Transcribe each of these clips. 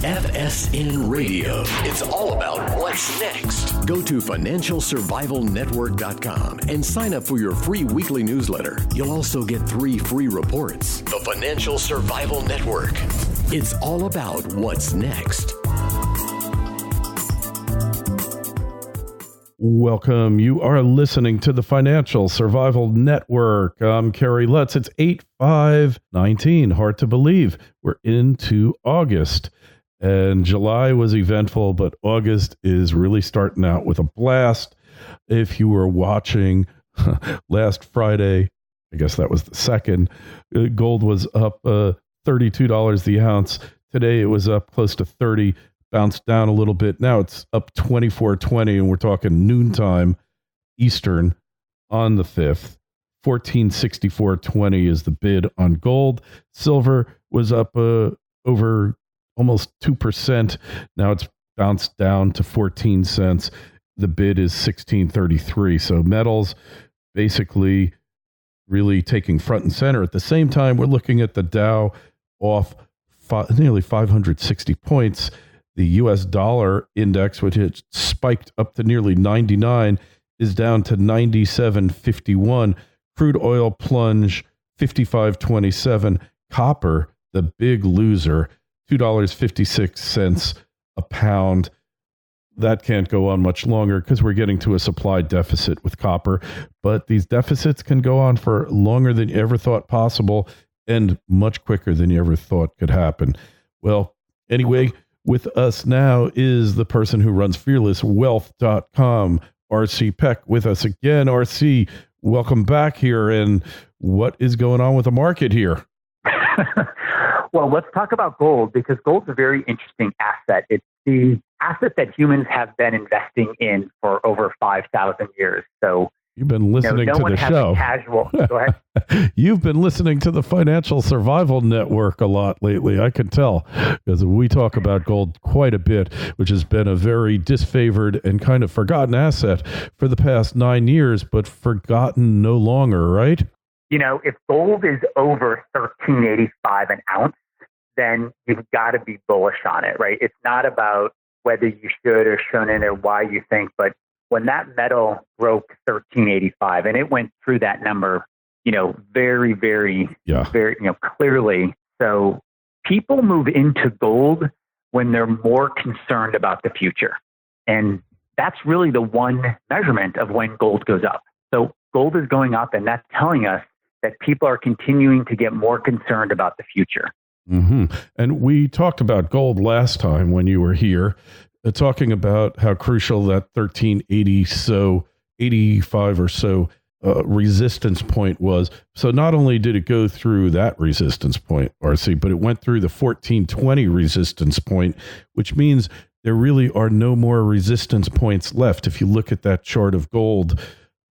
FSN Radio. It's all about what's next. Go to financialsurvivalnetwork.com and sign up for your free weekly newsletter. You'll also get 3 free reports. The Financial Survival Network. It's all about what's next. Welcome. You are listening to the Financial Survival Network. I'm Kerry Lutz. It's 8/5/19. Hard to believe. We're into August. And July was eventful, but August is really starting out with a blast. If you were watching last Friday, I guess that was the 2nd, gold was up $32 the ounce. Today it was up close to 30, bounced down a little bit. Now it's up 24.20, and we're talking noontime Eastern on the 5th. 1464.20 is the bid on gold. Silver was up over almost 2%. Now it's bounced down to 14 cents. The bid is 16.33. So metals basically really taking front and center. At the same time, we're looking at the Dow off nearly 560 points. The U.S. dollar index, which had spiked up to nearly 99, is down to 97.51. Crude oil plunge 55.27. Copper, the big loser, $2.56 a pound. That can't go on much longer because we're getting to a supply deficit with copper. But these deficits can go on for longer than you ever thought possible and much quicker than you ever thought could happen. Well, anyway, with us now is the person who runs fearlesswealth.com, RC Peck, with us again. RC, welcome back here. And what is going on with the market here? Well, let's talk about gold, because gold's a very interesting asset. It's the asset that humans have been investing in for over 5,000 years. So you've been listening to the show. Casual. Go ahead. You've been listening to the Financial Survival Network a lot lately. I can tell, because we talk about gold quite a bit, which has been a very disfavored and kind of forgotten asset for the past 9 years, but forgotten no longer, right? You know, if gold is over $13.85 an ounce, then you've got to be bullish on it, right? It's not about whether you should or shouldn't or why you think, but when that metal broke $13.85 and it went through that number, very, very, clearly. So people move into gold when they're more concerned about the future. And that's really the one measurement of when gold goes up. So gold is going up, and that's telling us that people are continuing to get more concerned about the future. Mm-hmm. And we talked about gold last time when you were here, talking about how crucial that 85 or so resistance point was. So not only did it go through that resistance point, RC, but it went through the 1420 resistance point, which means there really are no more resistance points left. If you look at that chart of gold,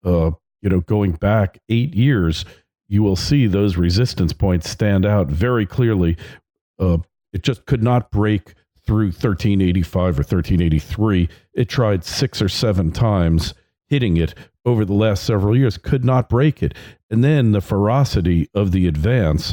going back 8 years, you will see those resistance points stand out very clearly. It just could not break through 1385 or 1383. It tried 6 or 7 times hitting it over the last several years, could not break it. And then the ferocity of the advance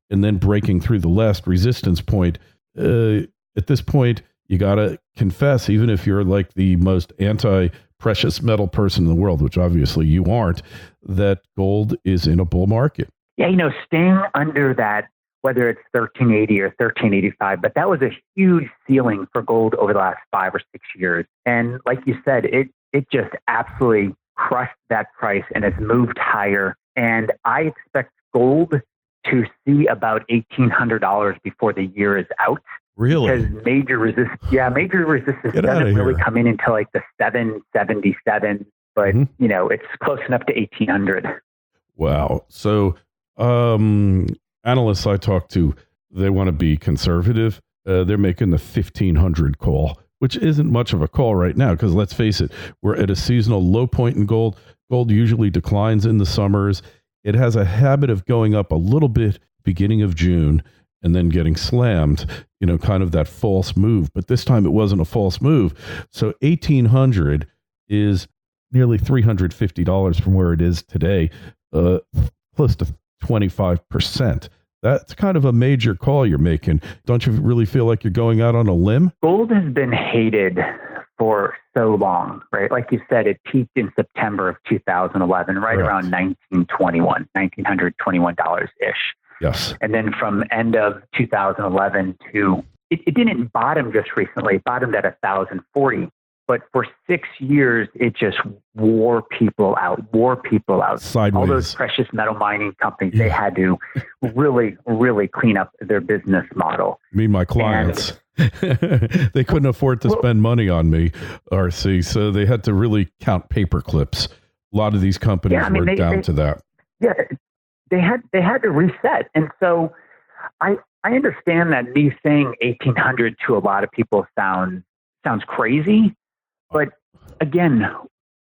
and then breaking through the last resistance point. At this point, you got to confess, even if you're like the most anti-precious metal person in the world, which obviously you aren't, that gold is in a bull market. Yeah, staying under that, whether it's 1380 or 1385, but that was a huge ceiling for gold over the last 5 or 6 years. And like you said, it just absolutely crushed that price and has moved higher. And I expect gold to see about $1,800 before the year is out. Really? Because major resistance doesn't really come in until like the 777, but it's close enough to 1,800. Wow. So analysts I talk to, they want to be conservative. They're making the 1,500 call, which isn't much of a call right now, because let's face it, we're at a seasonal low point in gold. Gold usually declines in the summers. It has a habit of going up a little bit beginning of June and then getting slammed, kind of that false move. But this time it wasn't a false move. So 1,800 is nearly $350 from where it is today, close to 25%. That's kind of a major call you're making. Don't you really feel like you're going out on a limb? Gold has been hated for so long, right? Like you said, it peaked in September of 2011, right around $1,921-ish. Yes. And then from end of 2011 to, it didn't bottom just recently. It bottomed at 1,040. But for 6 years, it just wore people out. Sideways. All those precious metal mining companies, they had to really, really clean up their business model. Me and my clients. They couldn't afford to spend money on me, RC, so they had to really count paper clips. A lot of these companies were down to that. Yeah, they had to reset. And so I understand that me saying 1,800 to a lot of people sounds crazy. But again,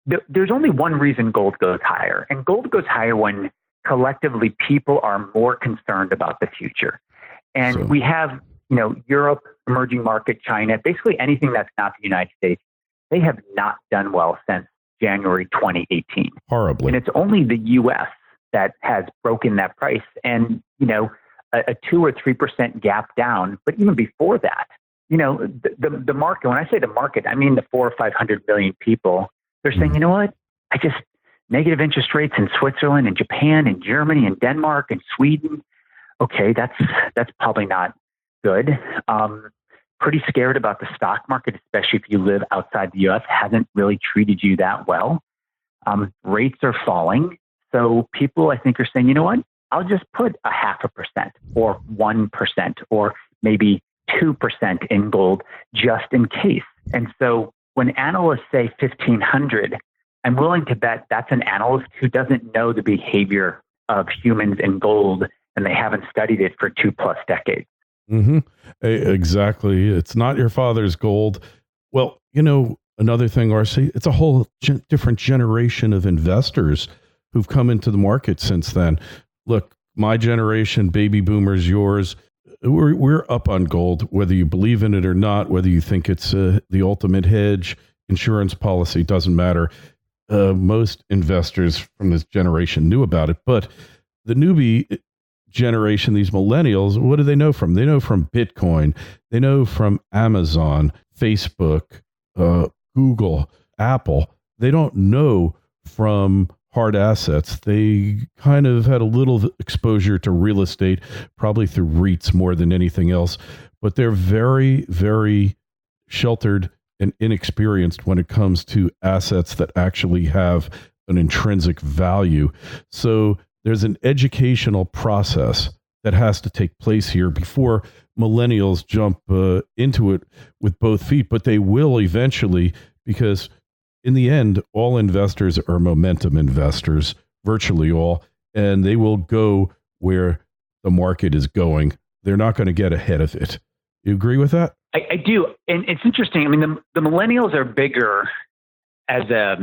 there's only one reason gold goes higher. And gold goes higher when collectively people are more concerned about the future. And we have, Europe, emerging market, China, basically anything that's not the United States, they have not done well since January 2018. Horribly. And it's only the U.S. that has broken that price. And, a 2 or 3% gap down. But even before that, the market, when I say the market, I mean the 400 or 500 million people, they're saying, you know what? Negative interest rates in Switzerland and Japan and Germany and Denmark and Sweden. Okay, that's probably not good. Pretty scared about the stock market, especially if you live outside the U.S. Hasn't really treated you that well. Rates are falling. So people, I think, are saying, you know what? I'll just put 0.5% or 1% or maybe 2% in gold just in case. And so when analysts say 1,500, I'm willing to bet that's an analyst who doesn't know the behavior of humans in gold and they haven't studied it for 2+ decades. Mm-hmm. Exactly. It's not your father's gold. Well, another thing, RC, it's a whole different generation of investors who've come into the market since then. Look, my generation, baby boomers, yours, we're up on gold, whether you believe in it or not, whether you think it's the ultimate hedge, insurance policy, doesn't matter. Most investors from this generation knew about it, but the newbie generation, these millennials, what do they know from? They know from Bitcoin. They know from Amazon, Facebook, Google, Apple. They don't know from hard assets. They kind of had a little exposure to real estate, probably through REITs more than anything else, but they're very, very sheltered and inexperienced when it comes to assets that actually have an intrinsic value. So there's an educational process that has to take place here before millennials jump into it with both feet, but they will eventually, because in the end, all investors are momentum investors, virtually all, and they will go where the market is going. They're not going to get ahead of it. You agree with that? I do. And it's interesting. I mean, the millennials are bigger as a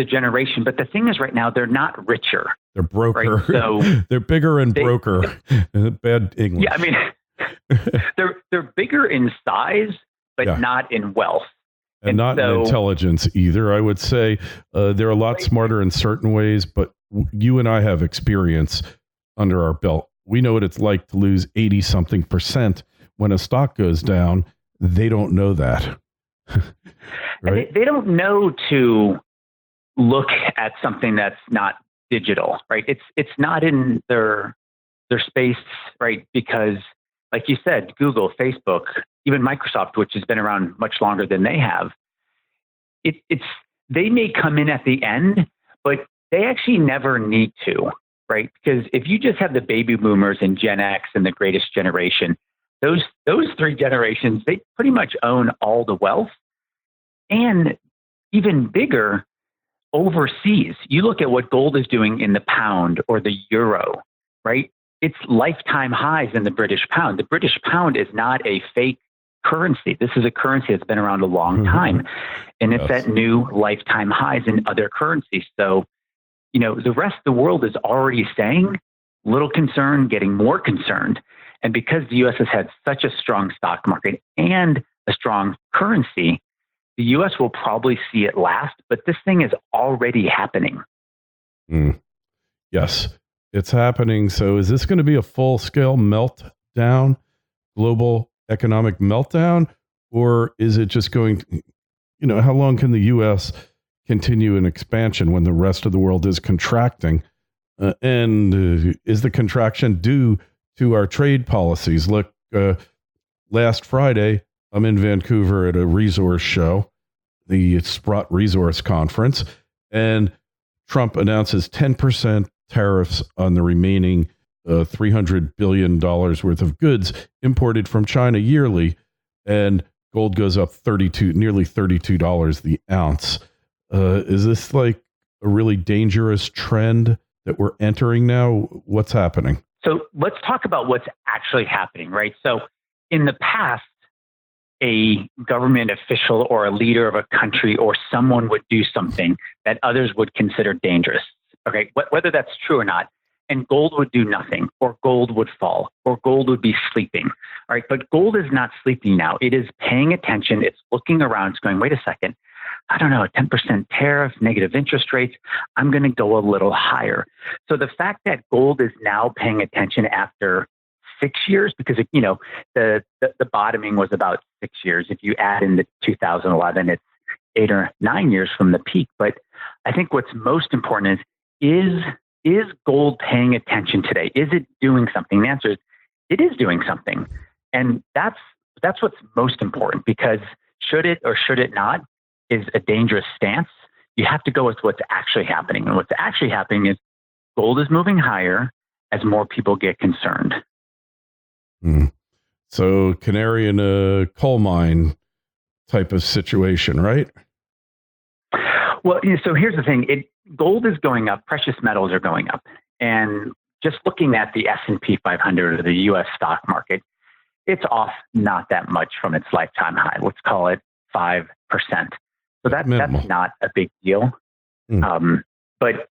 generation, but the thing is right now, they're not richer. They're broker. Right? So they're bigger and broker. Bad English. Yeah, I mean, they're bigger in size, but not in wealth. And not in intelligence either. I would say they're a lot smarter in certain ways, but you and I have experience under our belt. We know what it's like to lose 80-something% when a stock goes down. They don't know that. Right? They don't know to look at something that's not digital, right? It's not in their space, right? Because like you said, Google, Facebook, even Microsoft, which has been around much longer than they have, they may come in at the end, but they actually never need to, right? Because if you just have the baby boomers and Gen X and the greatest generation, those three generations, they pretty much own all the wealth. And even bigger, overseas, you look at what gold is doing in the pound or the euro, right? It's lifetime highs in the British pound. The British pound is not a fake currency. This is a currency that's been around a long time. And it's at new lifetime highs in other currencies. So, the rest of the world is already saying little concerned, getting more concerned. And because the U.S. has had such a strong stock market and a strong currency, the U.S. will probably see it last, but this thing is already happening. Yes. It's happening. So is this going to be a full-scale meltdown, global economic meltdown, or is it just going to, how long can the U.S. continue an expansion when the rest of the world is contracting? And is the contraction due to our trade policies? Look, last Friday, I'm in Vancouver at a resource show, the Sprott Resource Conference, and Trump announces 10% tariffs on the remaining $300 billion worth of goods imported from China yearly, and gold goes up nearly $32 the ounce. Is this like a really dangerous trend that we're entering now? What's happening? So let's talk about what's actually happening, right? So in the past, a government official or a leader of a country or someone would do something that others would consider dangerous. Okay, whether that's true or not, and gold would do nothing, or gold would fall, or gold would be sleeping. All right, but gold is not sleeping now. It is paying attention. It's looking around. It's going, wait a second. I don't know, a 10% tariff, negative interest rates. I'm going to go a little higher. So the fact that gold is now paying attention after 6 years, because the bottoming was about 6 years. If you add in the 2011, it's 8 or 9 years from the peak. But I think what's most important is gold paying attention today? Is it doing something? The answer is it is doing something. And that's what's most important, because should it or should it not is a dangerous stance. You have to go with what's actually happening. And what's actually happening is gold is moving higher as more people get concerned. So canary in a coal mine type of situation, right? Well, so here's the thing. Gold is going up. Precious metals are going up. And just looking at the S&P 500 or the U.S. stock market, it's off not that much from its lifetime high. Let's call it 5%. So that's not a big deal. But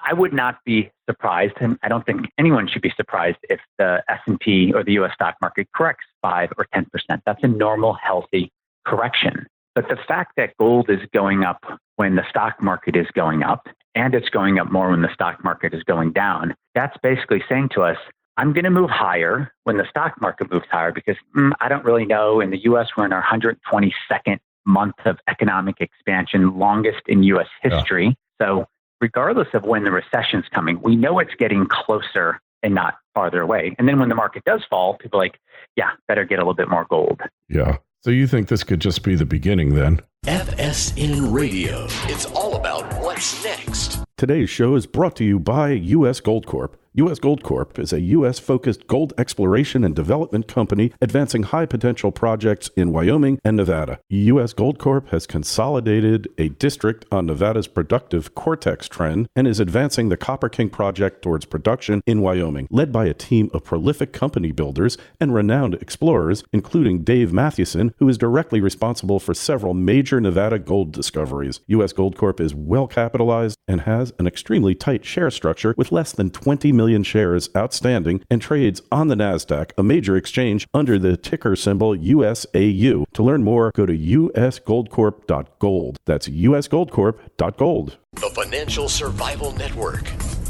I would not be surprised, and I don't think anyone should be surprised if the S&P or the U.S. stock market corrects 5 or 10%. That's a normal, healthy correction. But the fact that gold is going up when the stock market is going up, and it's going up more when the stock market is going down, that's basically saying to us, I'm going to move higher when the stock market moves higher, because I don't really know. In the U.S., we're in our 122nd month of economic expansion, longest in U.S. history. Yeah. So regardless of when the recession's coming, we know it's getting closer and not farther away. And then when the market does fall, people are like, yeah, better get a little bit more gold. Yeah. So you think this could just be the beginning then? FSN Radio. It's all about what's next. Today's show is brought to you by U.S. Gold Corp. U.S. Gold Corp is a U.S.-focused gold exploration and development company advancing high-potential projects in Wyoming and Nevada. U.S. Gold Corp has consolidated a district on Nevada's productive Cortex Trend and is advancing the Copper King project towards production in Wyoming, led by a team of prolific company builders and renowned explorers, including Dave Mathewson, who is directly responsible for several major Nevada gold discoveries. U.S. Gold Corp is well-capitalized and has an extremely tight share structure with less than 20 million shares outstanding and trades on the NASDAQ, a major exchange, under the ticker symbol USAU. To learn more, go to usgoldcorp.gold. That's usgoldcorp.gold. The Financial Survival Network.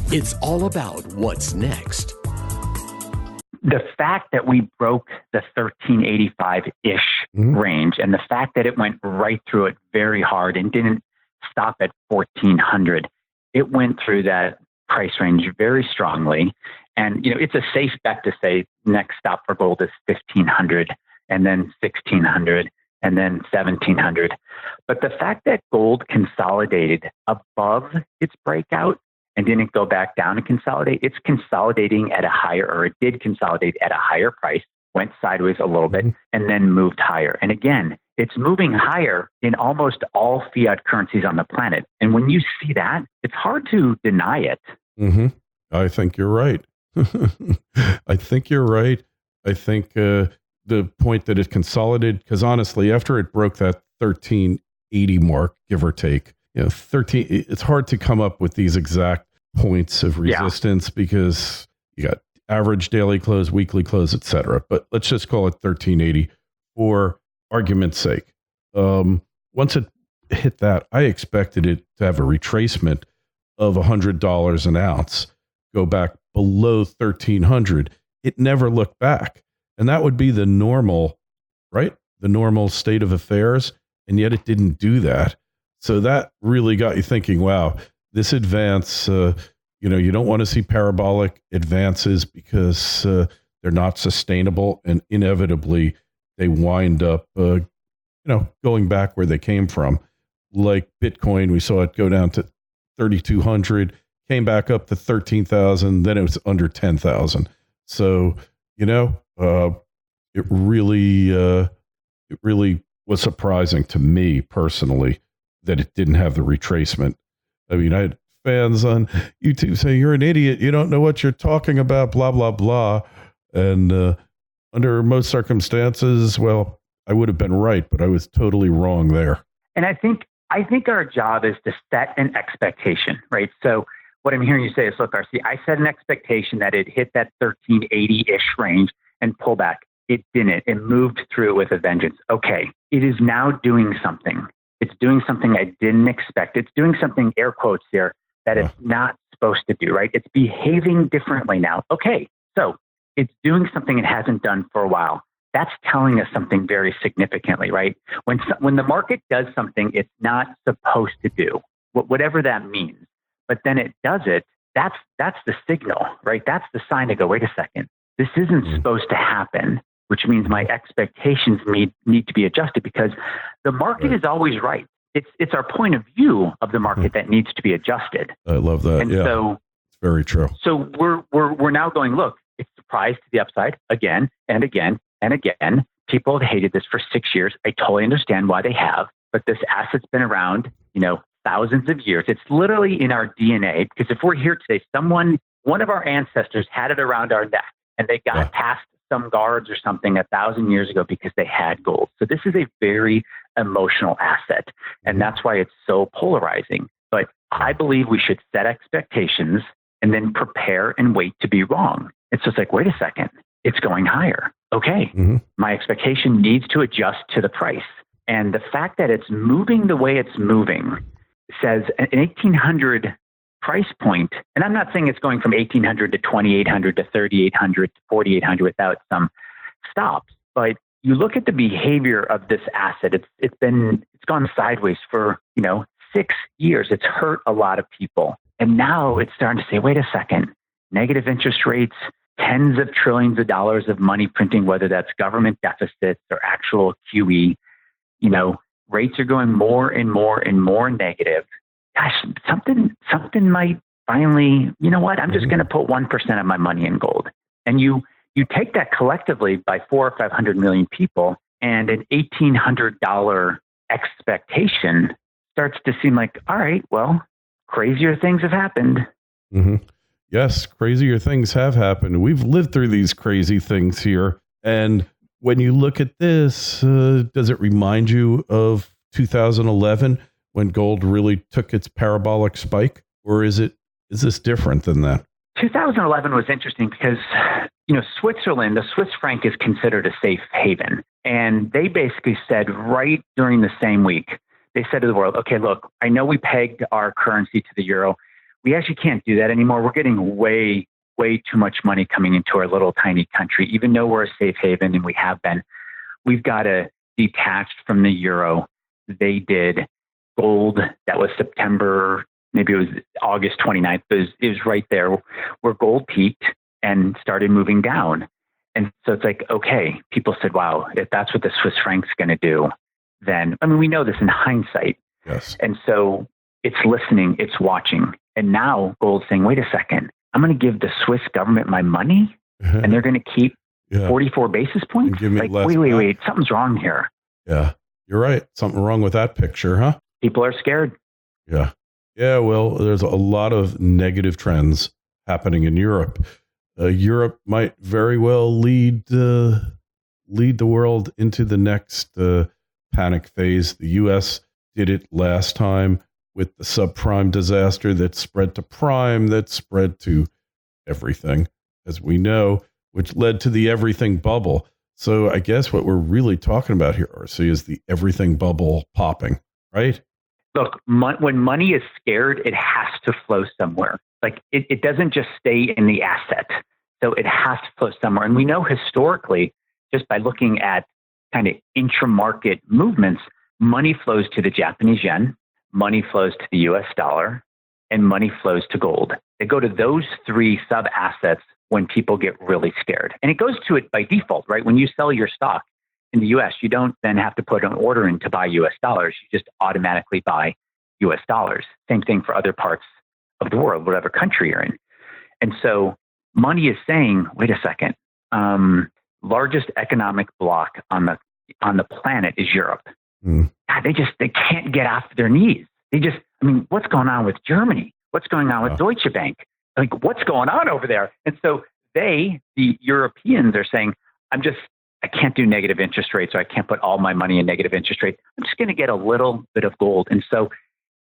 It's all about what's next. The fact that we broke the 1385-ish range, and the fact that it went right through it very hard and didn't stop at 1400, it went through that price range very strongly. And, it's a safe bet to say next stop for gold is 1500, and then 1600, and then 1700. But the fact that gold consolidated above its breakout and didn't go back down and consolidate, it's consolidating at a higher, or it did consolidate at a higher price, went sideways a little bit, and then moved higher. And again, it's moving higher in almost all fiat currencies on the planet. And when you see that, it's hard to deny it. I think you're right. I think you're right. I think the point that it consolidated, because honestly, after it broke that 1380 mark, give or take, 13, it's hard to come up with these exact points of resistance because you got average daily close, weekly close, etc. But let's just call it 1380 for argument's sake. Once it hit that, I expected it to have a retracement of $100 an ounce go back below 1,300, it never looked back. And that would be the normal, right? The normal state of affairs. And yet it didn't do that. So that really got you thinking, wow, this advance, you don't want to see parabolic advances because they're not sustainable, and inevitably they wind up, going back where they came from. Like Bitcoin, we saw it go down to 3,200, came back up to 13,000, then it was under 10,000. So, it really was surprising to me personally that it didn't have the retracement. I mean, I had fans on YouTube say, "You're an idiot. You don't know what you're talking about, blah, blah, blah." And under most circumstances, well, I would have been right, but I was totally wrong there. And I think our job is to set an expectation, right? So what I'm hearing you say is, look, RC, I set an expectation that it hit that 1380-ish range and pull back. It didn't. It moved through with a vengeance. Okay, it is now doing something. It's doing something I didn't expect. It's doing something, air quotes here, that it's not supposed to do, right? It's behaving differently now. Okay, so it's doing something it hasn't done for a while. That's telling us something very significantly, right? When the market does something it's not supposed to do, whatever that means, but then it does it, that's the signal, right? That's the sign to go, wait a second, this isn't supposed to happen, which means my expectations need to be adjusted, because the market is always right. It's our point of view of the market that needs to be adjusted. I love that. And so it's very true. So we're now going, look, it's surprised to the upside again and again and again. People have hated this for 6 years. I totally understand why they have, but this asset's been around, thousands of years. It's literally in our DNA, because if we're here today, one of our ancestors had it around our neck and they got past some guards or something 1,000 years ago because they had gold. So this is a very emotional asset, and that's why it's so polarizing. But I believe we should set expectations and then prepare and wait to be wrong. It's just like, wait a second, it's going higher. Okay, my expectation needs to adjust to the price. And the fact that it's moving the way it's moving says an 1,800 price point, and I'm not saying it's going from 1,800 to 2,800 to 3,800 to 4,800 without some stops, but you look at the behavior of this asset. It's gone sideways for 6 years. It's hurt a lot of people, and now it's starting to say, wait a second, negative interest rates, tens of trillions of dollars of money printing, whether that's government deficits or actual QE. Rates are going more and more and more negative. Gosh, something might finally, I'm just going to put 1% of my money in gold. And you take that collectively by 400 or 500 million people, and an $1,800 expectation starts to seem like, all right, well, crazier things have happened. Yes, crazier things have happened. We've lived through these crazy things here. And when you look at this, does it remind you of 2011 when gold really took its parabolic spike? Or is this different than that? 2011 was interesting because, Switzerland, the Swiss franc is considered a safe haven. And they basically said right during the same week, they said to the world, okay, look, I know we pegged our currency to the euro. We actually can't do that anymore. We're getting way, way too much money coming into our little tiny country. Even though we're a safe haven, and we have been, we've got to detach from the euro. They did. Gold, that was September, maybe it was August 29th, it was right there where gold peaked and started moving down. And so it's like, okay, people said, wow, if that's what the Swiss franc's going to do, then, we know this in hindsight. Yes. And so it's listening, it's watching. And now gold's saying, wait a second, I'm going to give the Swiss government my money and they're going to keep 44 basis points? Like, wait, something's wrong here. Yeah, you're right. Something wrong with that picture, huh? People are scared. Yeah. Yeah, well, there's a lot of negative trends happening in Europe. Europe might very well lead the world into the next panic phase. The U.S. did it last time with the subprime disaster that spread to prime, that spread to everything, as we know, which led to the everything bubble. So I guess what we're really talking about here, RC, is the everything bubble popping, right? look, when money is scared, it has to flow somewhere. Like it doesn't just stay in the asset. So it has to flow somewhere. And we know historically, just by looking at kind of intra-market movements, money flows to the Japanese yen, money flows to the US dollar, and money flows to gold. They go to those three sub-assets when people get really scared. And it goes to it by default, right? When you sell your stock in the US, you don't then have to put an order in to buy US dollars. You just automatically buy US dollars. Same thing for other parts of the world, whatever country you're in. And so money is saying, wait a second, largest economic bloc on the planet is Europe. God, they can't get off their knees. What's going on with Germany? What's going on with Deutsche Bank? Like, what's going on over there? And so the Europeans are saying, I can't do negative interest rates, or I can't put all my money in negative interest rates. I'm just going to get a little bit of gold. And so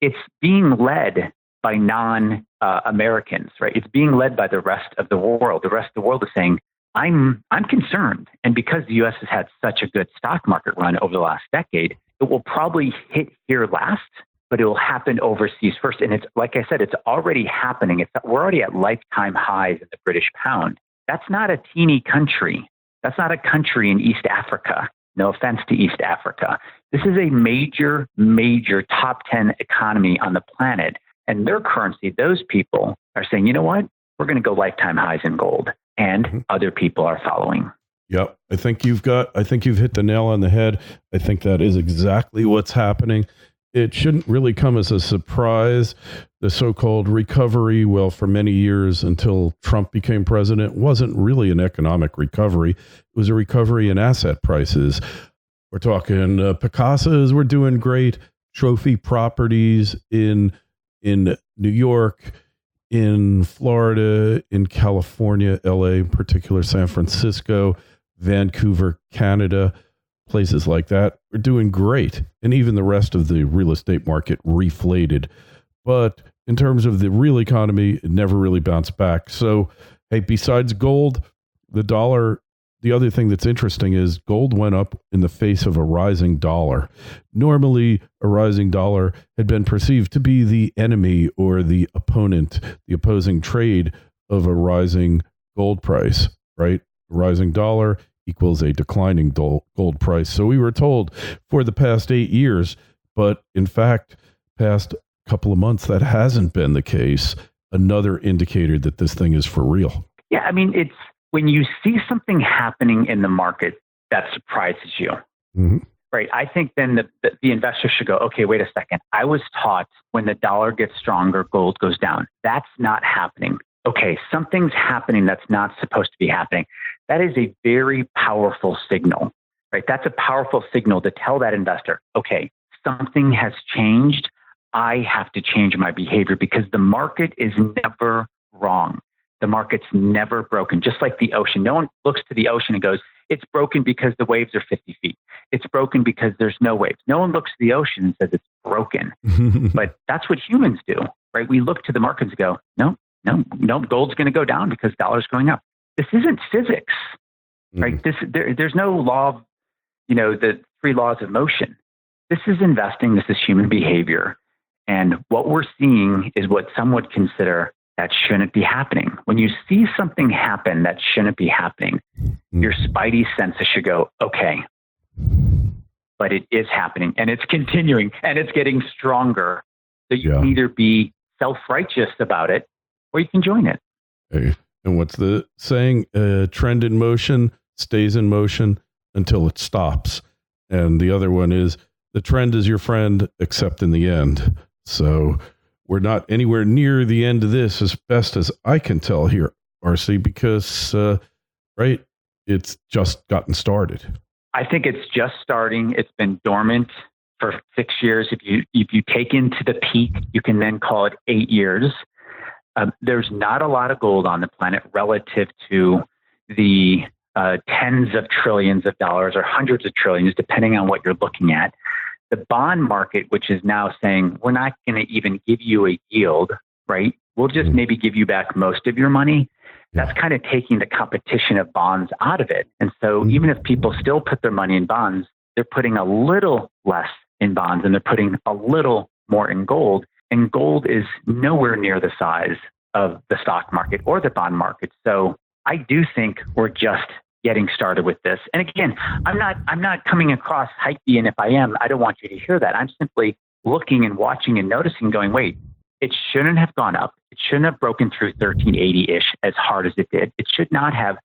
it's being led by non-Americans, right? It's being led by the rest of the world. The rest of the world is saying, I'm concerned. And because the U.S. has had such a good stock market run over the last decade, it will probably hit here last, but it will happen overseas first. And it's, like I said, it's already happening. We're already at lifetime highs in the British pound. That's not a teeny country. That's not a country in East Africa. No offense to East Africa. This is a major, major top 10 economy on the planet. And their currency, those people are saying, you know what? We're going to go lifetime highs in gold. And other people are following. Yep. I think you've hit the nail on the head. I think that is exactly what's happening. It shouldn't really come as a surprise. The so-called recovery, well, for many years until Trump became president, wasn't really an economic recovery. It was a recovery in asset prices. We're talking Picassos were doing great, trophy properties in New York, in Florida, in California, LA, in particular, San Francisco, Vancouver, Canada, places like that are doing great. And even the rest of the real estate market reflated. But in terms of the real economy, it never really bounced back. So, hey, besides gold, the dollar, the other thing that's interesting is gold went up in the face of a rising dollar. Normally, a rising dollar had been perceived to be the enemy or the opponent, the opposing trade of a rising gold price, right? A rising dollar equals a declining gold price. So we were told for the past 8 years, but in fact, past couple of months, that hasn't been the case. Another indicator that this thing is for real. Yeah, I mean, it's when you see something happening in the market that surprises you, right? I think then the investor should go, okay, wait a second. I was taught when the dollar gets stronger, gold goes down. That's not happening. Okay, something's happening that's not supposed to be happening. That is a very powerful signal, right? That's a powerful signal to tell that investor, okay, something has changed. I have to change my behavior because the market is never wrong. The market's never broken, just like the ocean. No one looks to the ocean and goes, it's broken because the waves are 50 feet. It's broken because there's no waves. No one looks to the ocean and says it's broken. But that's what humans do, right? We look to the markets and go, no, gold's going to go down because dollar's going up. This isn't physics, right? There's no law of, the 3 laws of motion. This is investing. This is human behavior. And what we're seeing is what some would consider that shouldn't be happening. When you see something happen that shouldn't be happening, your spidey senses should go, okay, but it is happening and it's continuing and it's getting stronger. So you can either be self-righteous about it or you can join it. Hey, and what's the saying? Trend in motion stays in motion until it stops. And the other one is the trend is your friend, except in the end. So we're not anywhere near the end of this, as best as I can tell here, RC, because, right, it's just gotten started. I think it's just starting. It's been dormant for 6 years. If you take into the peak, you can then call it 8 years. There's not a lot of gold on the planet relative to the tens of trillions of dollars or hundreds of trillions, depending on what you're looking at. The bond market, which is now saying, we're not going to even give you a yield, right? We'll just maybe give you back most of your money. That's kind of taking the competition of bonds out of it. And so even if people still put their money in bonds, they're putting a little less in bonds and they're putting a little more in gold. And gold is nowhere near the size of the stock market or the bond market. So I do think we're just getting started with this. And again, I'm not coming across hypey, and if I am, I don't want you to hear that. I'm simply looking and watching and noticing, going, wait, it shouldn't have gone up. It shouldn't have broken through 1380-ish as hard as it did. It should not have,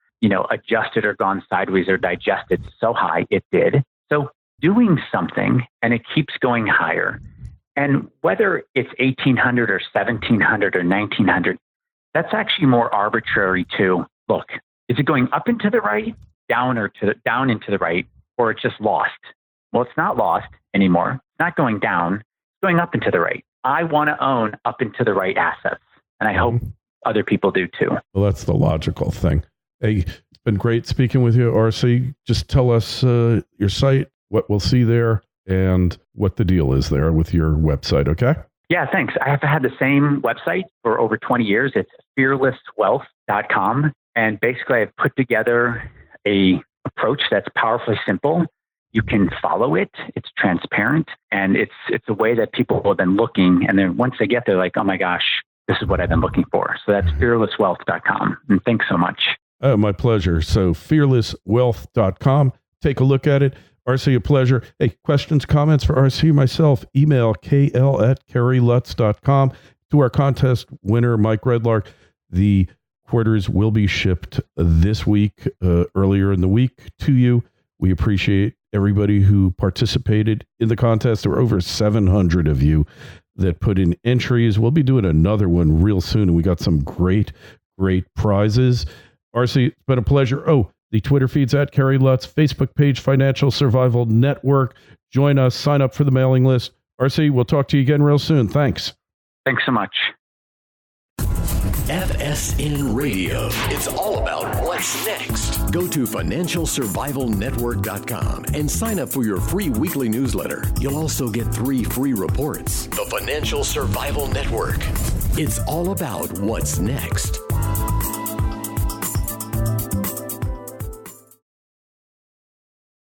adjusted or gone sideways or digested so high it did. So doing something, and it keeps going higher. And whether it's 1,800 or 1,700 or 1,900, that's actually more arbitrary too. Look, is it going up and to the right, down into the right, or it's just lost? Well, it's not lost anymore. It's not going down. It's going up and to the right. I want to own up and to the right assets, and I hope other people do too. Well, that's the logical thing. Hey, it's been great speaking with you, RC. Just tell us your site, what we'll see there, and what the deal is there with your website, okay? Yeah, thanks. I have had the same website for over 20 years. It's fearlesswealth.com. And basically, I've put together a approach that's powerfully simple. You can follow it. It's transparent. And it's a way that people have been looking. And then once they get there, like, oh my gosh, this is what I've been looking for. So that's fearlesswealth.com. And thanks so much. Oh, my pleasure. So fearlesswealth.com. Take a look at it. RC, a pleasure. Hey, questions, comments for RC, myself, email kl@kerrylutz.com. To our contest winner, Mike Redlark, the quarters will be shipped this week, earlier in the week to you. We appreciate everybody who participated in the contest. There were over 700 of you that put in entries. We'll be doing another one real soon, and we got some great prizes. RC, it's been a pleasure. Oh, the Twitter feed's at Kerry Lutz, Facebook page, Financial Survival Network. Join us, sign up for the mailing list. RC, we'll talk to you again real soon. Thanks. Thanks so much. FSN Radio. It's all about what's next. Go to financialsurvivalnetwork.com and sign up for your free weekly newsletter. You'll also get 3 free reports. The Financial Survival Network. It's all about what's next.